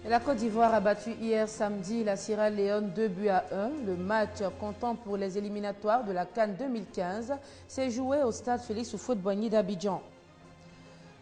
La Côte d'Ivoire a battu hier samedi la Sierra Leone 2-1. Le match comptant pour les éliminatoires de la CAN 2015 s'est joué au stade Félix Houphouët-Boigny d'Abidjan.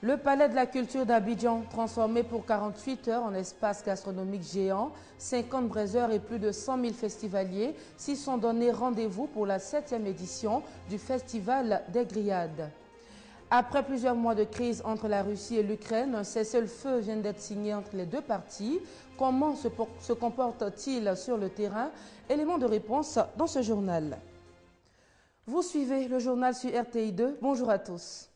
Le Palais de la Culture d'Abidjan, transformé pour 48 heures en espace gastronomique géant, 50 braiseurs et plus de 100 000 festivaliers s'y sont donné rendez-vous pour la 7e édition du Festival des Grillades. Après plusieurs mois de crise entre la Russie et l'Ukraine, un cessez-le-feu vient d'être signé entre les deux parties. Comment se comporte-t-il sur le terrain? Élément de réponse dans ce journal. Vous suivez le journal sur RTI2. Bonjour à tous.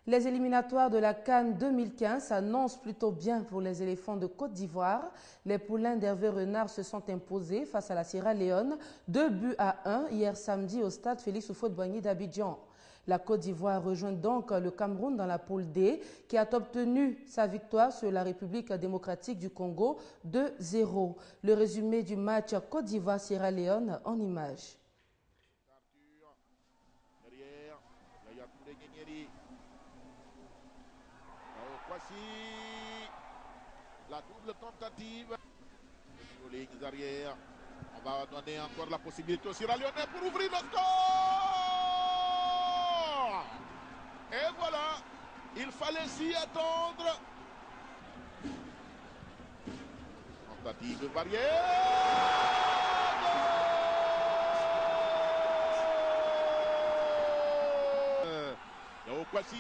Les éliminatoires de la CAN 2015 s'annoncent plutôt bien pour les éléphants de Côte d'Ivoire. Les poulains d'Hervé Renard se sont imposés face à la Sierra Leone 2-1 hier samedi au stade Félix Houphouët-Boigny d'Abidjan. La Côte d'Ivoire rejoint donc le Cameroun dans la poule D qui a obtenu sa victoire sur la République démocratique du Congo 2-0. Le résumé du match Côte d'Ivoire-Sierra Leone en images. Voici la double tentative. Aux lignes arrière. On va donner encore la possibilité aux Sierra Leonais pour ouvrir le score. Et voilà, il fallait s'y attendre. Tentative de barrière. Donc voici.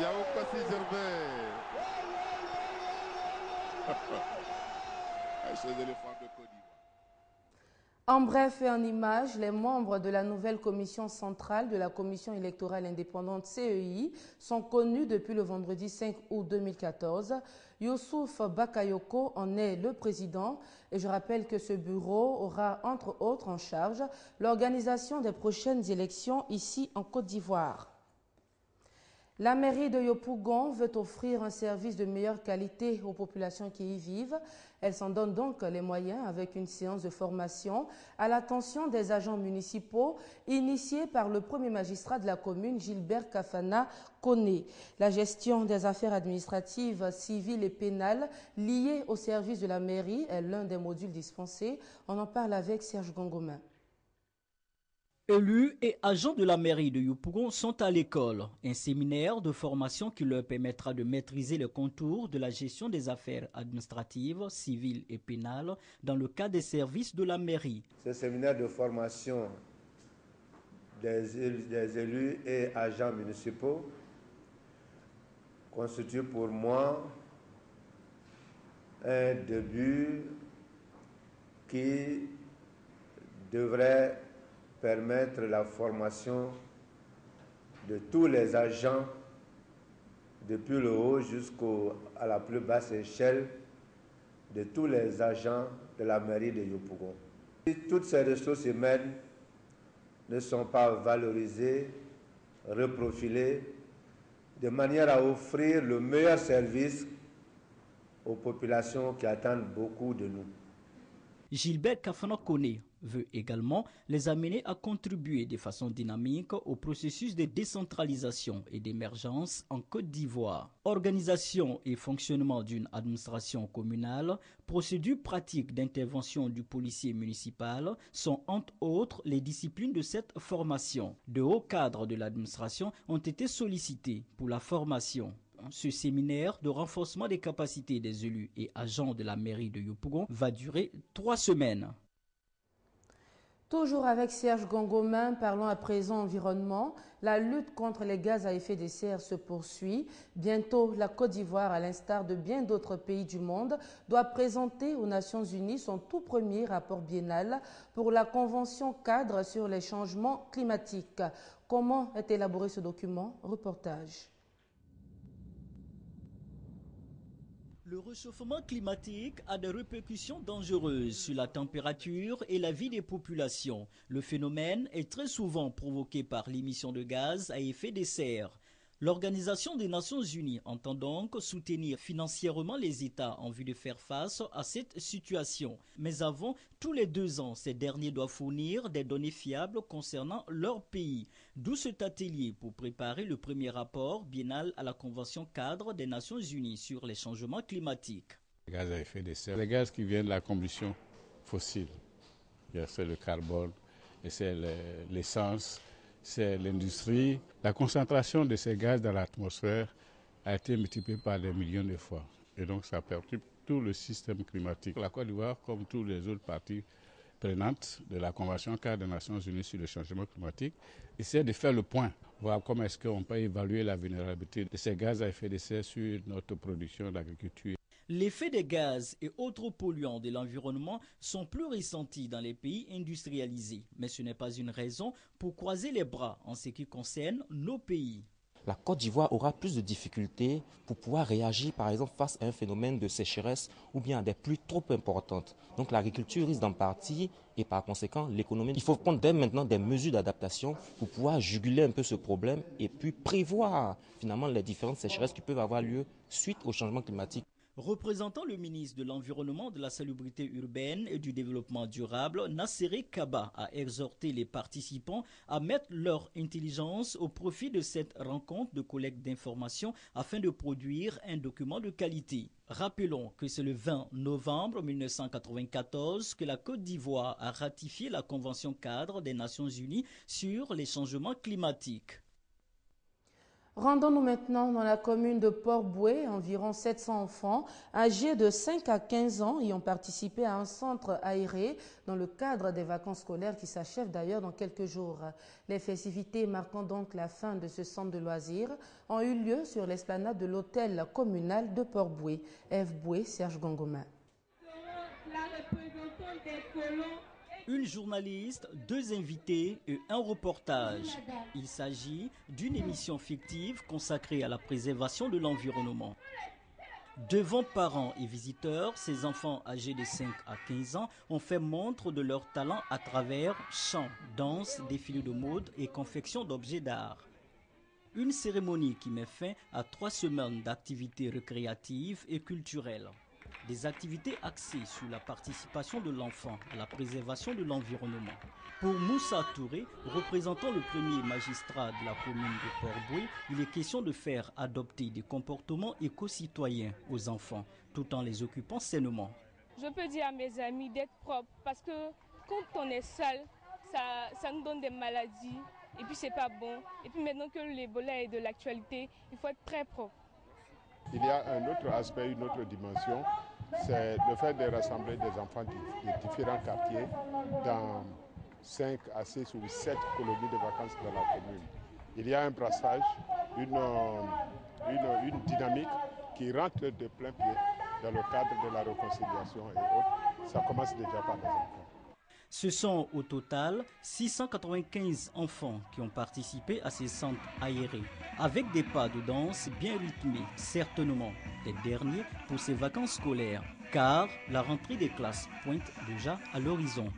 Yao Kwasi Gervais. Ces éléphants de Côte d'Ivoire. En bref et en images, les membres de la nouvelle commission centrale de la Commission électorale indépendante CEI sont connus depuis le vendredi 5 août 2014. Youssouf Bakayoko en est le président et je rappelle que ce bureau aura entre autres en charge l'organisation des prochaines élections ici en Côte d'Ivoire. La mairie de Yopougon veut offrir un service de meilleure qualité aux populations qui y vivent. Elle s'en donne donc les moyens avec une séance de formation à l'attention des agents municipaux initiée par le premier magistrat de la commune, Gilbert Kafana Koné. La gestion des affaires administratives, civiles et pénales liées au service de la mairie est l'un des modules dispensés. On en parle avec Serge Gongomin. Élus et agents de la mairie de Yopougon sont à l'école, un séminaire de formation qui leur permettra de maîtriser les contours de la gestion des affaires administratives, civiles et pénales dans le cadre des services de la mairie. Ce séminaire de formation des élus et agents municipaux constitue pour moi un début qui devrait permettre la formation de tous les agents, depuis le haut jusqu'à la plus basse échelle, de tous les agents de la mairie de Yopougon. Toutes ces ressources humaines ne sont pas valorisées, reprofilées, de manière à offrir le meilleur service aux populations qui attendent beaucoup de nous. Gilbert Kafana Koné veut également les amener à contribuer de façon dynamique au processus de décentralisation et d'émergence en Côte d'Ivoire. Organisation et fonctionnement d'une administration communale, procédures pratiques d'intervention du policier municipal sont entre autres les disciplines de cette formation. De hauts cadres de l'administration ont été sollicités pour la formation. Ce séminaire de renforcement des capacités des élus et agents de la mairie de Yopougon va durer 3 semaines. Toujours avec Serge Gongomin, parlons à présent environnement. La lutte contre les gaz à effet de serre se poursuit. Bientôt, la Côte d'Ivoire, à l'instar de bien d'autres pays du monde, doit présenter aux Nations Unies son tout premier rapport biennal pour la Convention cadre sur les changements climatiques. Comment est élaboré ce document? Reportage. Le réchauffement climatique a des répercussions dangereuses sur la température et la vie des populations. Le phénomène est très souvent provoqué par l'émission de gaz à effet de serre. L'Organisation des Nations Unies entend donc soutenir financièrement les États en vue de faire face à cette situation. Mais avant, tous les 2 ans, ces derniers doivent fournir des données fiables concernant leur pays. D'où cet atelier pour préparer le premier rapport biennal à la Convention cadre des Nations Unies sur les changements climatiques. Les gaz à effet de serre, les gaz qui viennent de la combustion fossile, c'est le carbone et c'est l'essence. C'est l'industrie. La concentration de ces gaz dans l'atmosphère a été multipliée par des millions de fois. Et donc ça perturbe tout le système climatique. La Côte d'Ivoire, comme tous les autres parties prenantes de la Convention cadre des Nations Unies sur le changement climatique, essaie de faire le point, voir comment est-ce qu'on peut évaluer la vulnérabilité de ces gaz à effet de serre sur notre production d'agriculture. L'effet des gaz et autres polluants de l'environnement sont plus ressentis dans les pays industrialisés. Mais ce n'est pas une raison pour croiser les bras en ce qui concerne nos pays. La Côte d'Ivoire aura plus de difficultés pour pouvoir réagir par exemple face à un phénomène de sécheresse ou bien à des pluies trop importantes. Donc l'agriculture risque d'en partir et par conséquent l'économie. Il faut prendre dès maintenant des mesures d'adaptation pour pouvoir juguler un peu ce problème et puis prévoir finalement les différentes sécheresses qui peuvent avoir lieu suite au changement climatique. Représentant le ministre de l'Environnement, de la Salubrité urbaine et du Développement durable, Nassere Kaba a exhorté les participants à mettre leur intelligence au profit de cette rencontre de collecte d'informations afin de produire un document de qualité. Rappelons que c'est le 20 novembre 1994 que la Côte d'Ivoire a ratifié la Convention cadre des Nations Unies sur les changements climatiques. Rendons-nous maintenant dans la commune de Port-Bouët. Environ 700 enfants âgés de 5 à 15 ans y ont participé à un centre aéré dans le cadre des vacances scolaires qui s'achèvent d'ailleurs dans quelques jours. Les festivités marquant donc la fin de ce centre de loisirs ont eu lieu sur l'esplanade de l'hôtel communal de Port-Bouët. F. Boué, Serge Gongoma. Une journaliste, 2 invités et un reportage. Il s'agit d'une émission fictive consacrée à la préservation de l'environnement. Devant parents et visiteurs, ces enfants âgés de 5 à 15 ans ont fait montre de leur talent à travers chants, danses, défilés de mode et confection d'objets d'art. Une cérémonie qui met fin à 3 semaines d'activités récréatives et culturelles. Des activités axées sur la participation de l'enfant à la préservation de l'environnement. Pour Moussa Touré, représentant le premier magistrat de la commune de Port-Bouët, il est question de faire adopter des comportements éco-citoyens aux enfants, tout en les occupant sainement. Je peux dire à mes amis d'être propres, parce que quand on est sale, ça nous donne des maladies, et puis c'est pas bon. Et puis maintenant que l'Ebola est de l'actualité, il faut être très propre. Il y a un autre aspect, une autre dimension, c'est le fait de rassembler des enfants de différents quartiers dans 5 à 6 ou 7 colonies de vacances dans la commune. Il y a un brassage, une dynamique qui rentre de plein pied dans le cadre de la réconciliation et autres. Ça commence déjà par les enfants. Ce sont au total 695 enfants qui ont participé à ces centres aérés, avec des pas de danse bien rythmés, certainement des derniers pour ces vacances scolaires, car la rentrée des classes pointe déjà à l'horizon.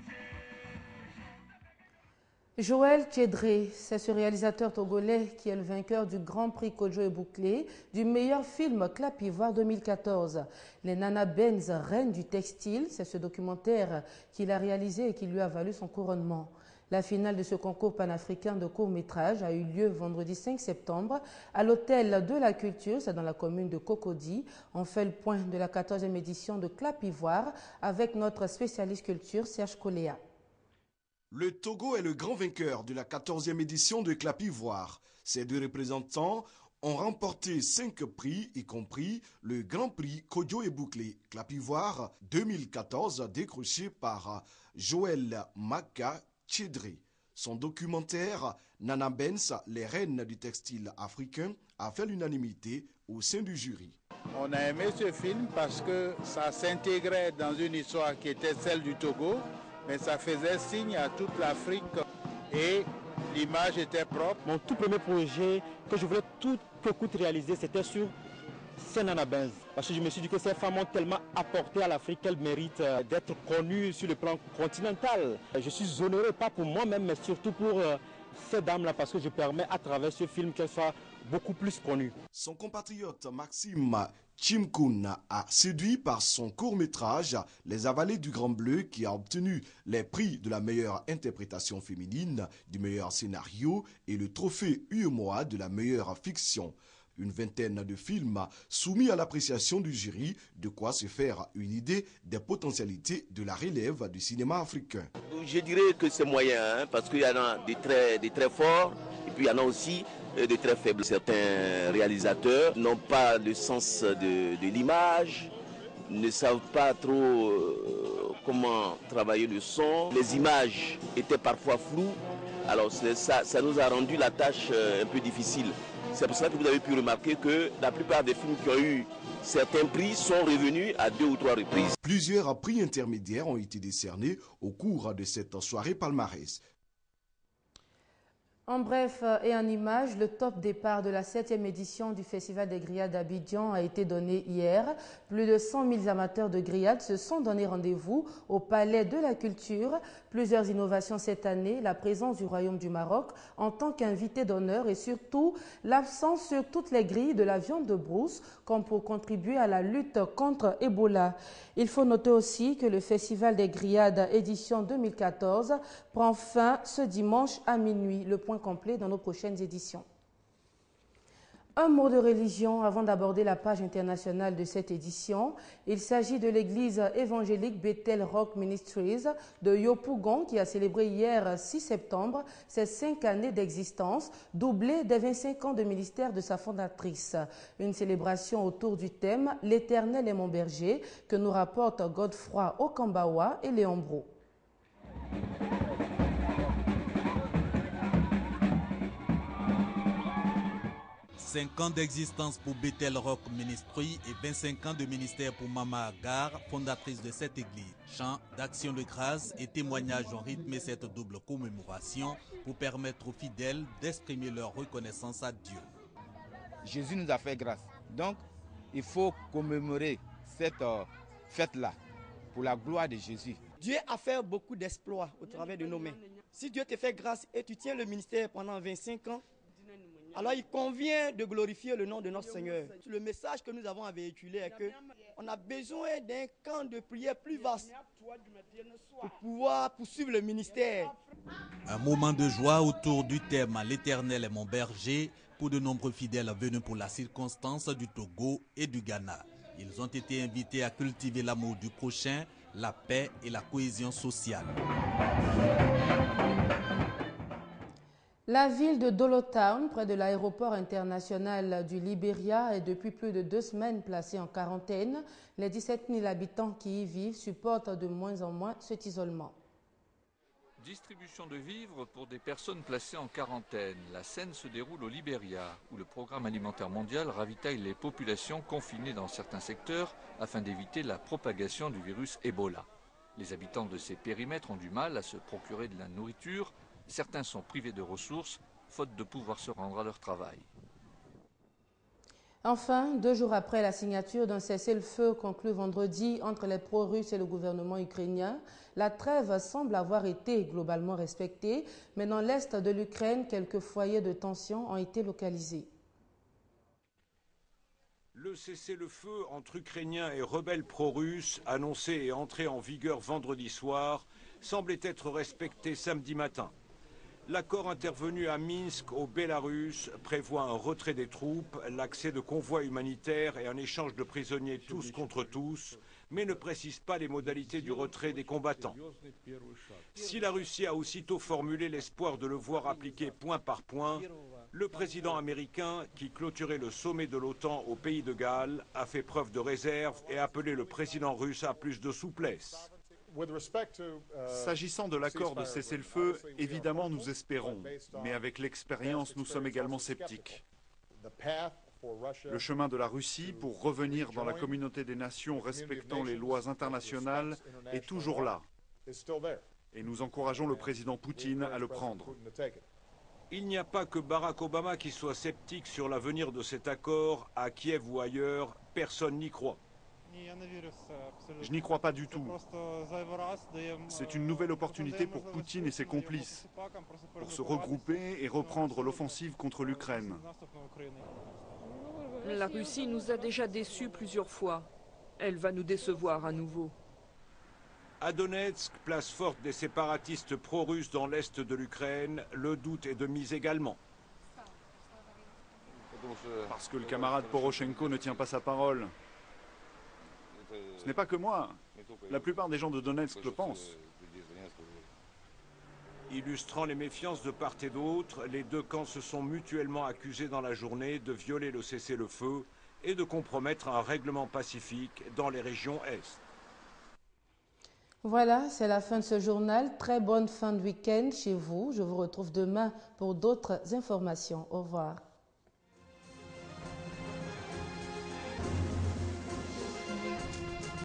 Joël Tchédré, c'est ce réalisateur togolais qui est le vainqueur du Grand Prix Kodjo et Bouclé du meilleur film Clap Ivoire 2014. Les Nana Benz, reine du textile, c'est ce documentaire qu'il a réalisé et qui lui a valu son couronnement. La finale de ce concours panafricain de court-métrage a eu lieu vendredi 5 septembre à l'Hôtel de la Culture, c'est dans la commune de Cocody. On fait le point de la 14e édition de Clap Ivoire avec notre spécialiste culture Serge Koléa. Le Togo est le grand vainqueur de la 14e édition de Clap Ivoire. Ses 2 représentants ont remporté 5 prix, y compris le Grand Prix Kodjo et Bouclé Clap Ivoire 2014 décroché par Joël Maka Tchédré. Son documentaire Nana Benz, les reines du textile africain, a fait l'unanimité au sein du jury. On a aimé ce film parce que ça s'intégrait dans une histoire qui était celle du Togo, mais ça faisait signe à toute l'Afrique et l'image était propre. Mon tout premier projet que je voulais tout que coûte réaliser, c'était sur ces Nana Benz. Parce que je me suis dit que ces femmes ont tellement apporté à l'Afrique qu'elles méritent d'être connues sur le plan continental. Je suis honoré, pas pour moi-même, mais surtout pour ces dames-là, parce que je permets à travers ce film qu'elles soient beaucoup plus connu. Son compatriote Maxime Chimkoun a séduit par son court-métrage Les Avalées du Grand Bleu qui a obtenu les prix de la meilleure interprétation féminine, du meilleur scénario et le trophée UEMOA de la meilleure fiction. Une vingtaine de films soumis à l'appréciation du jury, de quoi se faire une idée des potentialités de la relève du cinéma africain. Je dirais que c'est moyen, parce qu'il y en a des très forts, et puis il y en a aussi de très faibles. Certains réalisateurs n'ont pas le sens de l'image, ne savent pas trop comment travailler le son. Les images étaient parfois floues, alors ça nous a rendu la tâche un peu difficile. C'est pour cela que vous avez pu remarquer que la plupart des films qui ont eu certains prix sont revenus à 2 ou 3 reprises. Plusieurs prix intermédiaires ont été décernés au cours de cette soirée palmarès. En bref et en images, le top départ de la 7e édition du Festival des grillades d'Abidjan a été donné hier. Plus de 100 000 amateurs de grillades se sont donné rendez-vous au Palais de la Culture. Plusieurs innovations cette année, la présence du Royaume du Maroc en tant qu'invité d'honneur et surtout l'absence sur toutes les grilles de la viande de brousse comme pour contribuer à la lutte contre Ebola. Il faut noter aussi que le Festival des grillades édition 2014 prend fin ce dimanche à minuit. Le point complet dans nos prochaines éditions. Un mot de religion avant d'aborder la page internationale de cette édition. Il s'agit de l'église évangélique Bethel Rock Ministries de Yopougon qui a célébré hier 6 septembre ses 5 années d'existence, doublée des 25 ans de ministère de sa fondatrice. Une célébration autour du thème « L'Éternel est mon berger » que nous rapportent Godefroy Okambawa et Léon Bro. 5 ans d'existence pour Bethel Rock Ministry et 25 ans de ministère pour Mama Agar, fondatrice de cette église. Chants d'action de grâce et témoignages ont rythmé cette double commémoration pour permettre aux fidèles d'exprimer leur reconnaissance à Dieu. Jésus nous a fait grâce. Donc, il faut commémorer cette fête-là pour la gloire de Jésus. Dieu a fait beaucoup d'exploits au travers de nos mains. Si Dieu te fait grâce et tu tiens le ministère pendant 25 ans, alors il convient de glorifier le nom de notre Seigneur. Le message que nous avons à véhiculer est qu'on a besoin d'un camp de prière plus vaste pour pouvoir poursuivre le ministère. Un moment de joie autour du thème « L'Éternel est mon berger » pour de nombreux fidèles venus pour la circonstance du Togo et du Ghana. Ils ont été invités à cultiver l'amour du prochain, la paix et la cohésion sociale. La ville de Dolotown, près de l'aéroport international du Libéria, est depuis plus de 2 semaines placée en quarantaine. Les 17 000 habitants qui y vivent supportent de moins en moins cet isolement. Distribution de vivres pour des personnes placées en quarantaine. La scène se déroule au Libéria, où le Programme alimentaire mondial ravitaille les populations confinées dans certains secteurs afin d'éviter la propagation du virus Ebola. Les habitants de ces périmètres ont du mal à se procurer de la nourriture. Certains sont privés de ressources, faute de pouvoir se rendre à leur travail. Enfin, 2 jours après la signature d'un cessez-le-feu conclu vendredi entre les pro-russes et le gouvernement ukrainien, la trêve semble avoir été globalement respectée, mais dans l'est de l'Ukraine, quelques foyers de tension ont été localisés. Le cessez-le-feu entre Ukrainiens et rebelles pro-russes, annoncé et entré en vigueur vendredi soir, semblait être respecté samedi matin. L'accord intervenu à Minsk, au Bélarus, prévoit un retrait des troupes, l'accès de convois humanitaires et un échange de prisonniers tous contre tous, mais ne précise pas les modalités du retrait des combattants. Si la Russie a aussitôt formulé l'espoir de le voir appliqué point par point, le président américain, qui clôturait le sommet de l'OTAN au pays de Galles, a fait preuve de réserve et appelé le président russe à plus de souplesse. S'agissant de l'accord de cessez-le-feu, évidemment nous espérons, mais avec l'expérience nous sommes également sceptiques. Le chemin de la Russie pour revenir dans la communauté des nations respectant les lois internationales est toujours là. Et nous encourageons le président Poutine à le prendre. Il n'y a pas que Barack Obama qui soit sceptique sur l'avenir de cet accord, à Kiev ou ailleurs, personne n'y croit. Je n'y crois pas du tout. C'est une nouvelle opportunité pour Poutine et ses complices pour se regrouper et reprendre l'offensive contre l'Ukraine. La Russie nous a déjà déçus plusieurs fois. Elle va nous décevoir à nouveau. À Donetsk, place forte des séparatistes pro-russes dans l'est de l'Ukraine, le doute est de mise également. Parce que le camarade Poroshenko ne tient pas sa parole. Ce n'est pas que moi. La plupart des gens de Donetsk le pensent. Illustrant les méfiances de part et d'autre, les deux camps se sont mutuellement accusés dans la journée de violer le cessez-le-feu et de compromettre un règlement pacifique dans les régions Est. Voilà, c'est la fin de ce journal. Très bonne fin de week-end chez vous. Je vous retrouve demain pour d'autres informations. Au revoir.